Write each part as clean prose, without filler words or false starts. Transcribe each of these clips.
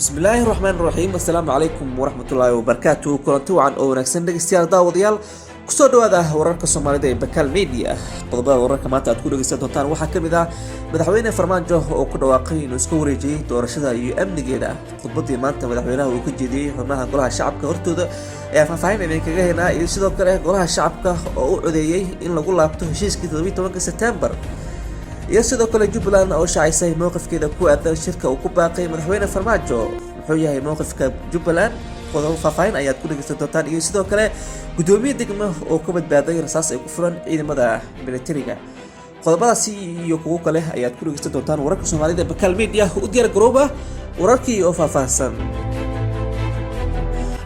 بسم الله الرحمن الرحيم السلام عليكم ورحمة الله وبركاته كلنتي وعن oo wanaagsan dhageystayaal daawadayaal ku soo dhawaada wararka Soomaalida ee Bakal Media qodobada wararka maanta aad ku dhageysan doontaan waxaa kamid ah madaxweyne Farmaajo oo ku dhawaaqay inuu iska wareejiyay doorashada iyo amnigeeda khudbadii maanta madaxweynaha uu ka jeediyay xubnaha golaha shacabka hortooda ayaa faahfaahin ay kaga heynaa iyo sidoo kale golaha shacabka oo u codeeyay in lagu laabto heshiiskii 17 September iyo sidoo kale Jubbaland oo shaaciyay mowqifkeeda ku aadan shirka uu ku baaqay madaxweyne Farmaajo wuxuu yahay mowqifka Jubbaland qodob faahfaahin ayaad ku dhageysan doontaan iyo sidoo kale gudoomiye degmo oo ka badbaaday rasaas ay ku furan ciidamada militariga qodobadaasi iyo kuwa kale ayaad ku dhageysan doontaan wararka Soomaalida Bakal Media u diyaar garooba wararkii oo faahfaahsan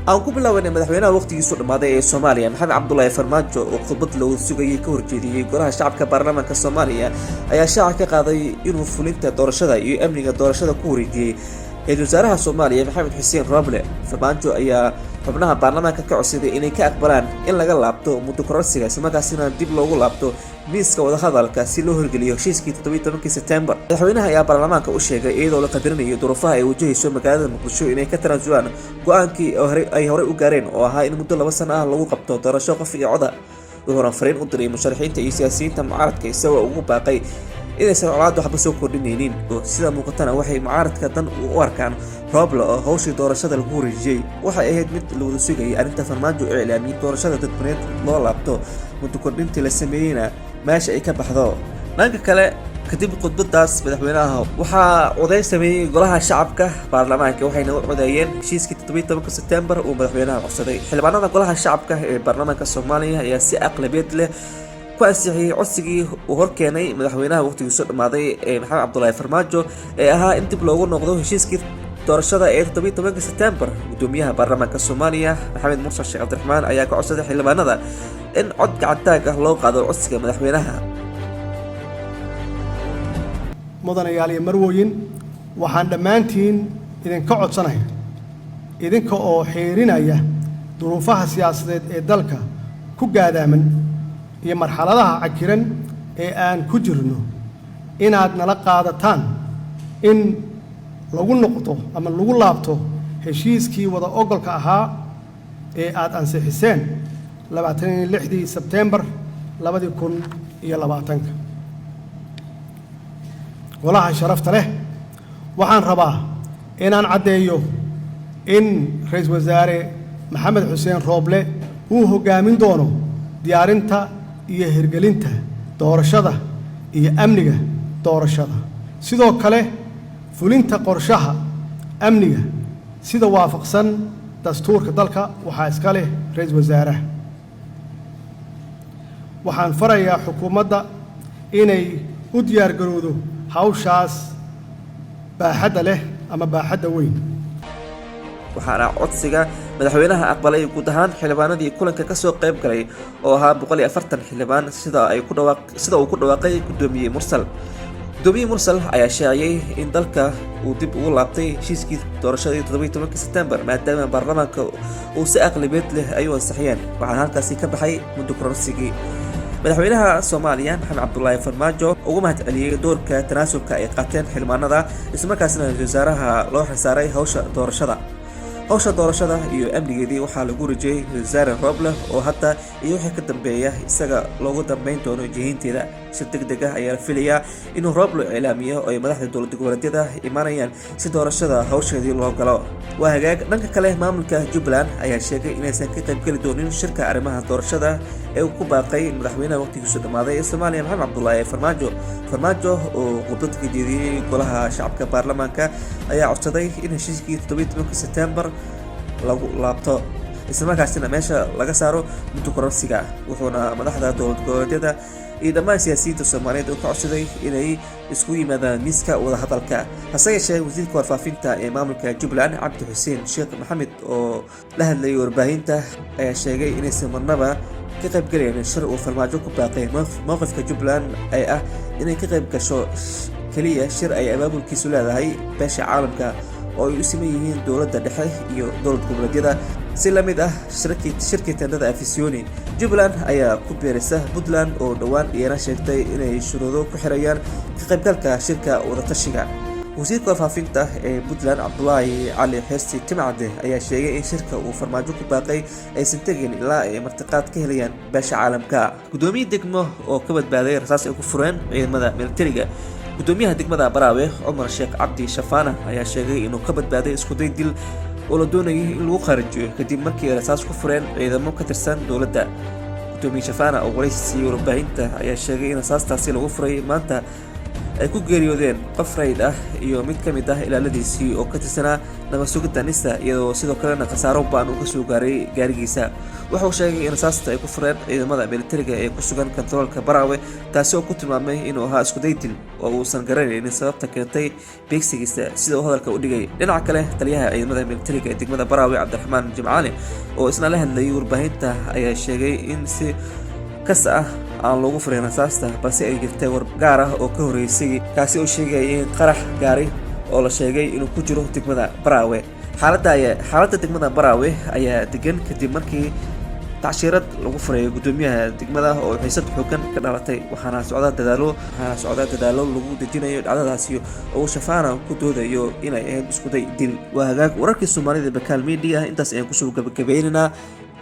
aan ku bilaabnay madaxweynaha waqtigiisu dhamaaday ee Soomaaliya Maxamed Cabdullaahi Farmaajo oo khudbad lagu sugayay ka horjeediyay golaha shacabka baarlamaanka Soomaaliya ayaa shaaca ka qaaday inuu fulinta doorashada iyo amniga doorashada ku wareejiyay ra'iisul wasaaraha Soomaaliya Maxamed Xuseen Roble Farmaajo ayaa xubnaha baarlamaanka ka codsaday inay ka aqbalaan in laga laabto muddo kororsiga isla markaasina dib loogu laabto miiska wada hadalka si loo horgeliyo heshiiskii 17 September madaxweynaha ayaa baarlamaanka u sheegay iyadoo la qadarinayo duruufaha ay wajahayso magaalada Muqdisho inay ka tanaasulaan go'aankii ay hore u gaareen oo ahaa in muddo 2 sano ah lagu qabto doorasho qof iyo cod ah wuxuuna fariin u diray musharaxiinta iyo siyaasiyiinta mucaaradka isagoo ugu baaqay inaysan colaad waxba soo kordhinaynin oo sida muuqatana waxay mucaaradka dan u arkaan Roble oo hawshii doorashada lagu wareejiyay waxay ahayd mid la wada sugayay arrinta Farmaajo ee ilaamiyay doorashada dadbaneed loo laabto muddo kordhintii la sameeyayna meesha ay ka baxdo dhanka kale kadib khudbadaas madaxweynaha waxaa coday sameeyay golaha shacabka baarlamaanka waxayna u codeeyeen heshiiskii 17 September oo madaxweynaha codsaday xildhibaanada golaha shacabka ee baarlamaanka Soomaaliya ayaa si aqlabiyad leh ku ansixiyay codsigii uu horkeenay madaxweynaha waqtigiisu dhamaaday ee Maxamed Cabdullaahi Farmaajo ee ahaa in dib loogu noqdo heshiiskii doorashada ee 17 September gudoomiyaha baarlamaanka Soomaaliya Maxamed Muuse Sheekh Cabdiraxmaan ayaa ka codsaday xildhibaanada in cod gacantaag ah loo qaado codsiga madaxweynaha mudanayaal iyo marwooyin waxaan dhammaantiin idinka codsanahay idinka oo xeerinaya duruufaha siyaasadeed ee dalka ku gaadaaman iyo marxaladaha cakiran ee aan ku jirno inaad nala qaadataan in lagu noqdo ama lagu laabto heshiiskii wada ogolka ahaa ee aad ansixiseen 26 September 2020 golaha sharafta leh waxaan rabaa inaan caddeeyo in ra'iisul wasaare Maxamed Xuseen Roble uu hogaamin doono diyaarinta iyo hirgelinta doorashada iyo amniga doorashada sidoo kale fulinta qorshaha amniga sida waafaqsan dastuurka dalka waxaa iska leh ra'iisul wasaaraha waxaan farayaa xukuumadda inay u diyaar garowdo hawshaas baaxadda leh ama baaxadda weyn waxaana codsiga madaxweynaha aqbalay guud ahaan xildhibaanadii kulanka ka soo qayb galay oo ahaa 140 xildhibaan sida uu ku dhawaaqay gudoomiye Mursal ayaa sheegay in dalka uu dib ugu laabtay heshiiskii doorashada 17 September maadaama baarlamaanka uu si aqlabiyad leh ay u ansixiyeen waxaana halkaasi ka baxay muddo kororsigii madaxweynaha Soomaaliya Maxamed Cabdullaahi Farmaajo ugu mahadceliyay doorka tanaasulka ay qaateen xildhibaanada isla markaasina ra'iisul wasaaraha loo xisaaray hawsha doorashada iyo amnigeedii waxaa lagu rajayay wasaare Roble oo hadda iyo wixii ka dambeeya isaga loogu dambeyn doono jihaynteeda si degdeg ah ayaa la filayaa inuu Roble ilaamiyo oo ay madaxda dowladda goboleedyada imaanayaan si doorashada hawsheedii loo galo waa hagaag dhanka kale maamulka Jubbaland ayaa sheegay inaysan ka qayb gali doonin shirka arrimaha doorashada ee uu ku baaqay madaxweynaha waqtigiisu dhamaaday ee Soomaaliya Maxamed Cabdullaahi Farmaajo oo khudbad ka jeediyay golaha shacabka baarlamaanka ayaa codsaday in heshiiskii 17 September lagu laabto isla markaasina meesha laga saaro muddo kororsiga wuxuuna madaxda dowlad goboleedyada iyo dhammaan siyaasiyiinta Soomaaliyeed oo ka codsaday inay isku yimaadaan miiska wada hadalka hase yeeshee wasiirka warfaafinta ee maamulka Jubbaland Cabdi Xuseen Sheekh Maxamed oo la hadlayay warbaahinta ayaa sheegay inaysan marnaba ka qayb galayeen shir uu Farmaajo ku baaqay mowqifka Jubbaland ay ah inay ka qayb gasho kaliya shir ay abaabulkiisu leedahay beesha caalamka oo ay u siman yihiin dowladda dhexe iyo dowlad goboleedyada si la mid ah shirkii tendada Afisiyoni Jubbaland ayaa ku beeraysa Puntland oo dhawaan iyana sheegtay inay shuruudo ku xirayaan ka qaybgalka shirka wada tashiga wasiirka warfaafinta ee Puntland Cabdullaahi Cali Xirsi Timcade ayaa sheegay in shirka uu farmaajo ku baaqay aysan tegin ilaa ay martiqaad ka helayaan beesha caalamka. Gudoomiye degmo oo ka badbaaday rasaas ay ku fureen ciidamada militariga. Gudoomiyaha degmada Baraawe Cumar Sheekh Cabdi Shafaana ayaa sheegay inuu ka badbaaday isku day dil oo la doonayay in lagu kharijiyo kadib markii ay rasaas ku fureen ciidamo ka tirsan dowladda. Gudoomiye Shafaana oo wareysi warbaahinta ayaa sheegay in rasaastaasi lagu furay maanta ay ku geeriyoodeen qof rayd ah iyo mid ka mid ah ilaaladiisii oo ka tirsanaa nabad sugidda NISA, iyadoo sidoo kalena khasaaro ba'an uu ka soo gaaray gaarigiisa. Wuxuu sheegay in rasaasta ay ku fureen ciidamada militariga ee ku sugan kontaroolka Baraawe, taasi oo ku tilmaamay inuu ahaa isku day dil oo uusan garanaynin sababta keentay beegsigiisa sida uu hadalka u dhigay. Dhinaca kale, taliyaha ciidamada militariga ee degmada Baraawe Cabdiraxmaan Jimcaale oo isna la hadlayay warbaahinta ayaa sheegay in si kas ah aan loogu furin rasaasta, balse ay jirtay war gaar ah oo ka horeysay kaasi oo sheegay in qarax gaari oo la sheegay inuu ku jiro degmada Baraawe. Xaaladda degmada Baraawe ayaa degan kadib markii tacshirad lagu furay gudoomiyaha degmada oo xiisad xooggan ka dhalatay, waxaana socda dadaalo lagu dejinayo dhacdadaasi oo Shafaana ku doodayo inay ahayd isku day dil. Waa hagaag wararkii Soomaalida Bakaal Media, intaas ayaan kusoo gabagabaynaynaa.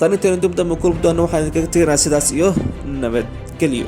Tan intaan dib dambe kulmi doona waxaan idinkaga tegaynaa sidaas iyo nabadgelyo.